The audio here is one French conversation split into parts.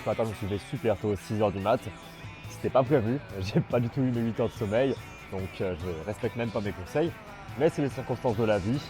ce matin, je me suis levé super tôt, 6h du mat. C'était pas prévu, j'ai pas du tout eu mes 8 heures de sommeil, donc je respecte même pas mes conseils. Mais c'est les circonstances de la vie,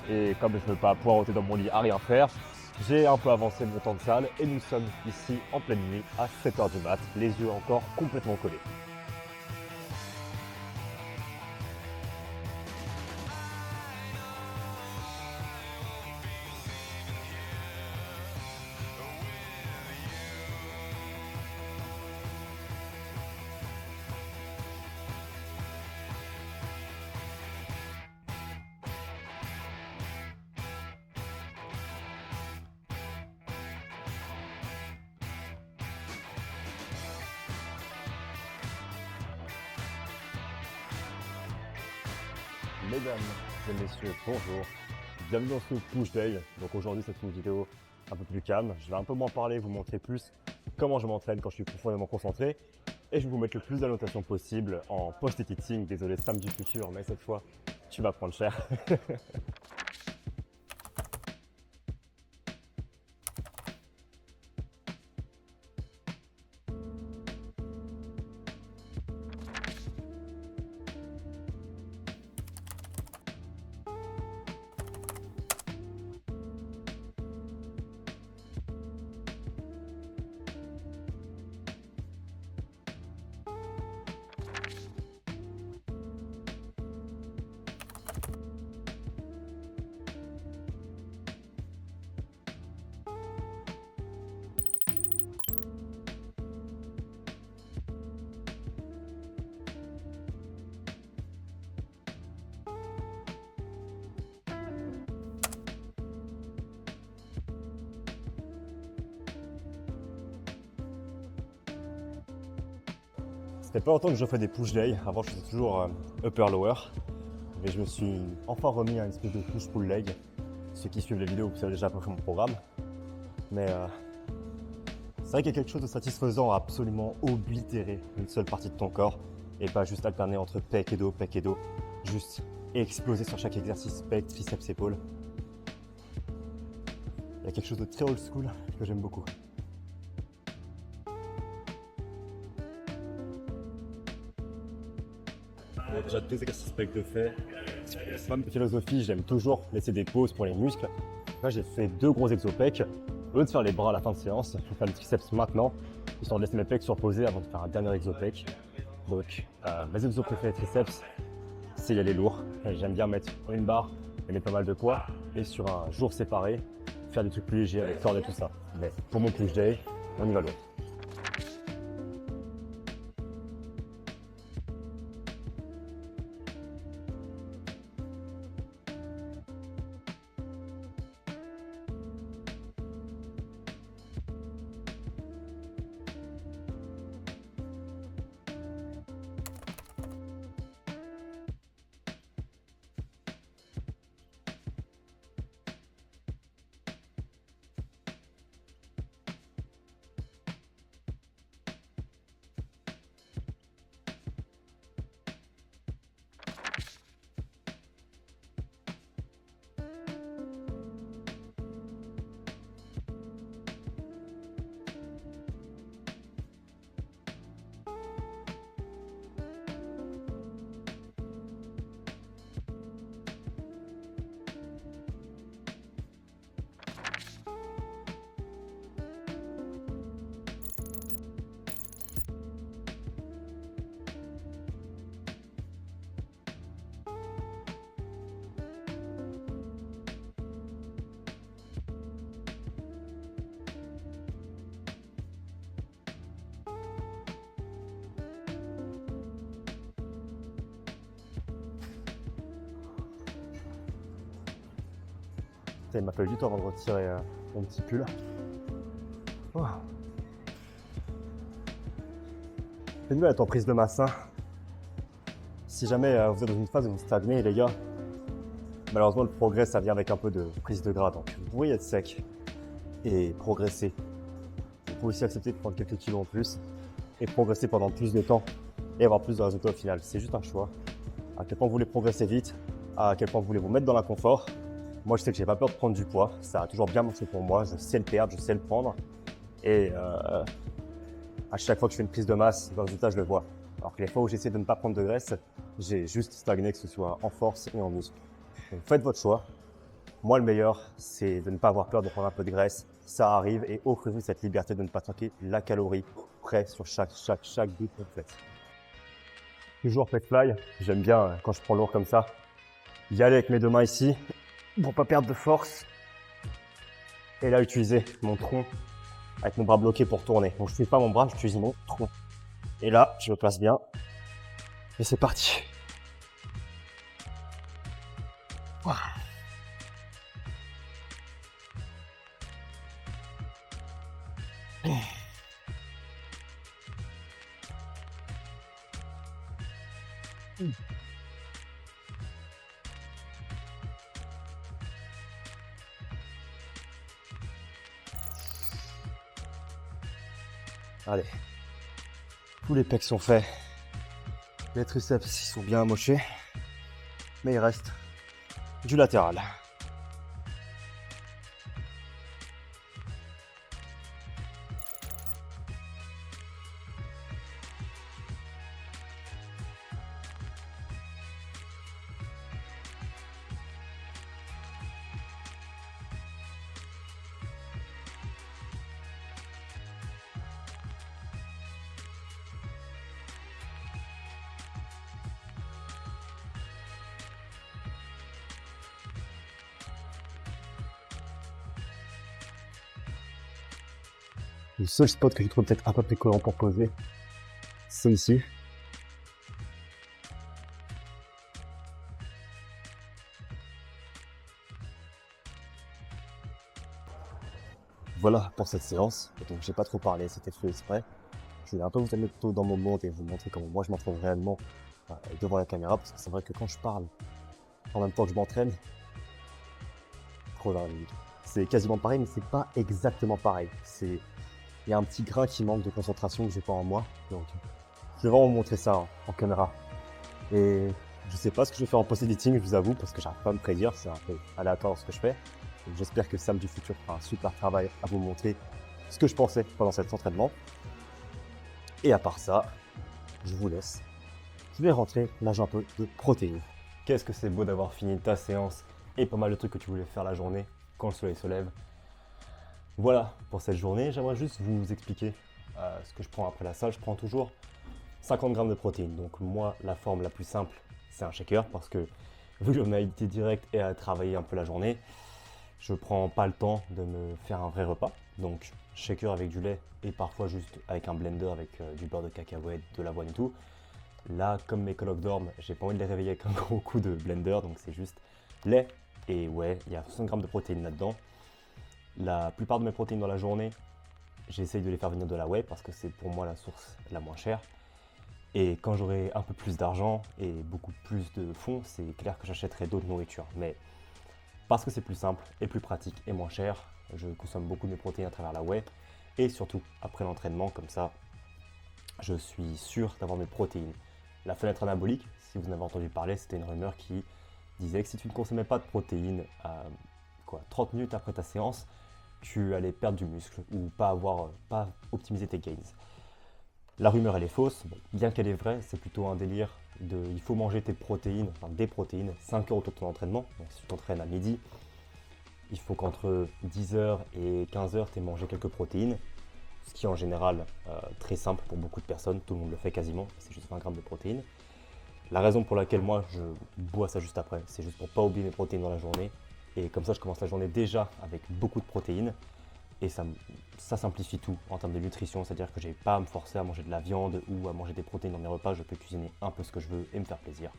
et comme je ne veux pas poireauter dans mon lit à rien faire, j'ai un peu avancé mon temps de salle et nous sommes ici en pleine nuit à 7h du mat, les yeux encore complètement collés. Mesdames et messieurs, bonjour, bienvenue dans ce push day. Donc aujourd'hui c'est une vidéo un peu plus calme, je vais un peu moins parler, vous montrer plus comment je m'entraîne quand je suis profondément concentré et je vais vous mettre le plus d'annotations possible en post-editing. Désolé Sam du futur, mais cette fois tu vas prendre cher. Ça fait pas longtemps que je fais des push day, avant je faisais toujours upper lower, mais je me suis enfin remis à une espèce de push pull leg. Ceux qui suivent les vidéos, vous savez déjà à peu près mon programme, mais c'est vrai qu'il y a quelque chose de satisfaisant à absolument oblitérer une seule partie de ton corps et pas juste alterner entre pec et dos, juste exploser sur chaque exercice, pec, triceps, épaules. Il y a quelque chose de très old school que j'aime beaucoup. Déjà 2 exercices pec de fait. C'est pas une philosophie, j'aime toujours laisser des pauses pour les muscles. Là j'ai fait 2 gros exo-pecs. Au lieu de faire les bras à la fin de séance, je vais faire les triceps maintenant, histoire de laisser mes pecs se reposer avant de faire un dernier exo-pec. Donc mes exos préférés triceps, c'est y aller lourd. J'aime bien mettre une barre et mettre pas mal de poids. Et sur un jour séparé, faire des trucs plus légers avec corde et tout ça. Mais pour mon push day, on y va lourd. Il m'a fallu du temps avant de retirer mon petit pull. Oh. Faites mieux à être en prise de masse. Hein. Si jamais vous êtes dans une phase où vous stagnez, les gars, malheureusement le progrès ça vient avec un peu de prise de gras. Donc vous pouvez être sec et progresser. Vous pouvez aussi accepter de prendre quelques kilos en plus et progresser pendant plus de temps et avoir plus de résultats au final. C'est juste un choix. À quel point vous voulez progresser vite, à quel point vous voulez vous mettre dans l'inconfort. Moi, je sais que j'ai pas peur de prendre du poids. Ça a toujours bien marché pour moi. Je sais le perdre, je sais le prendre. Et à chaque fois que je fais une prise de masse, le résultat, je le vois. Alors que les fois où j'essaie de ne pas prendre de graisse, j'ai juste stagné, que ce soit en force et en muscle. Donc faites votre choix. Moi, le meilleur, c'est de ne pas avoir peur de prendre un peu de graisse. Ça arrive et offrez-vous cette liberté de ne pas traquer la calorie près sur chaque but que vous faites. Toujours flex fly. J'aime bien quand je prends lourd comme ça, y aller avec mes deux mains ici pour pas perdre de force. Et là, utiliser mon tronc avec mon bras bloqué pour tourner. Donc, je n'utilise pas mon bras, j'utilise mon tronc. Et là, je me place bien. Et c'est parti. Ouah. Allez, tous les pecs sont faits. Les triceps ils sont bien amochés. Mais il reste du latéral. Le seul spot que je trouve peut-être un peu plus cohérent pour poser, c'est ici. Voilà pour cette séance. Donc j'ai pas trop parlé, c'était fait exprès. Je voulais un peu vous mettre dans mon monde et vous montrer comment moi je m'entraîne réellement devant la caméra, parce que c'est vrai que quand je parle en même temps que je m'entraîne, c'est quasiment pareil, mais c'est pas exactement pareil. Il y a un petit grain qui manque de concentration que j'ai pas en moi. Donc je vais vraiment vous montrer ça en caméra. Et je sais pas ce que je vais faire en post-editing, je vous avoue, parce que j'arrive pas à me prédire, c'est un peu aléatoire ce que je fais. J'espère que Sam du futur fera un super travail à vous montrer ce que je pensais pendant cet entraînement. Et à part ça, je vous laisse. Je vais rentrer, nager un peu de protéines. Qu'est-ce que c'est beau d'avoir fini ta séance et pas mal de trucs que tu voulais faire la journée quand le soleil se lève. Voilà pour cette journée. J'aimerais juste vous expliquer ce que je prends après la salle. Je prends toujours 50 grammes de protéines. Donc moi, la forme la plus simple, c'est un shaker parce que vu que j'en ai été direct et à travailler un peu la journée, je prends pas le temps de me faire un vrai repas. Donc shaker avec du lait et parfois juste avec un blender avec du beurre de cacahuète, de l'avoine et tout. Là, comme mes colocs dorment, j'ai pas envie de les réveiller avec un gros coup de blender, donc c'est juste lait. Et ouais, il y a 60 grammes de protéines là-dedans. La plupart de mes protéines dans la journée, j'essaye de les faire venir de la whey parce que c'est pour moi la source la moins chère. Et quand j'aurai un peu plus d'argent et beaucoup plus de fonds, c'est clair que j'achèterai d'autres nourritures. Mais parce que c'est plus simple et plus pratique et moins cher, je consomme beaucoup de mes protéines à travers la whey. Et surtout, après l'entraînement, comme ça, je suis sûr d'avoir mes protéines. La fenêtre anabolique, si vous en avez entendu parler, c'était une rumeur qui disait que si tu ne consommais pas de protéines 30 minutes après ta séance, tu allais perdre du muscle ou pas optimiser tes gains. La rumeur elle est fausse, bon, bien qu'elle est vraie, c'est plutôt un délire il faut manger tes protéines, enfin des protéines, 5 heures autour de ton entraînement. Donc si tu t'entraînes à midi, il faut qu'entre 10h et 15h tu aies mangé quelques protéines, ce qui est en général très simple pour beaucoup de personnes, tout le monde le fait quasiment, c'est juste 20 grammes de protéines. La raison pour laquelle moi je bois ça juste après, c'est juste pour pas oublier mes protéines dans la journée. Et comme ça je commence la journée déjà avec beaucoup de protéines. Et ça simplifie tout en termes de nutrition, c'est-à-dire que j'ai pas à me forcer à manger de la viande ou à manger des protéines dans mes repas, je peux cuisiner un peu ce que je veux et me faire plaisir.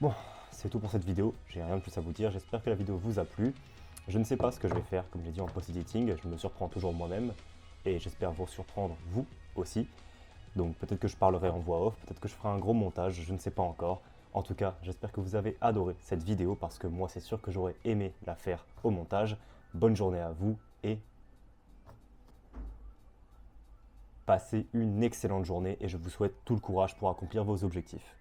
Bon, c'est tout pour cette vidéo, j'ai rien de plus à vous dire, j'espère que la vidéo vous a plu. Je ne sais pas ce que je vais faire, comme j'ai dit en post-editing, je me surprends toujours moi-même et j'espère vous surprendre vous aussi. Donc peut-être que je parlerai en voix off, peut-être que je ferai un gros montage, je ne sais pas encore. En tout cas, j'espère que vous avez adoré cette vidéo parce que moi c'est sûr que j'aurais aimé la faire au montage. Bonne journée à vous et passez une excellente journée et je vous souhaite tout le courage pour accomplir vos objectifs.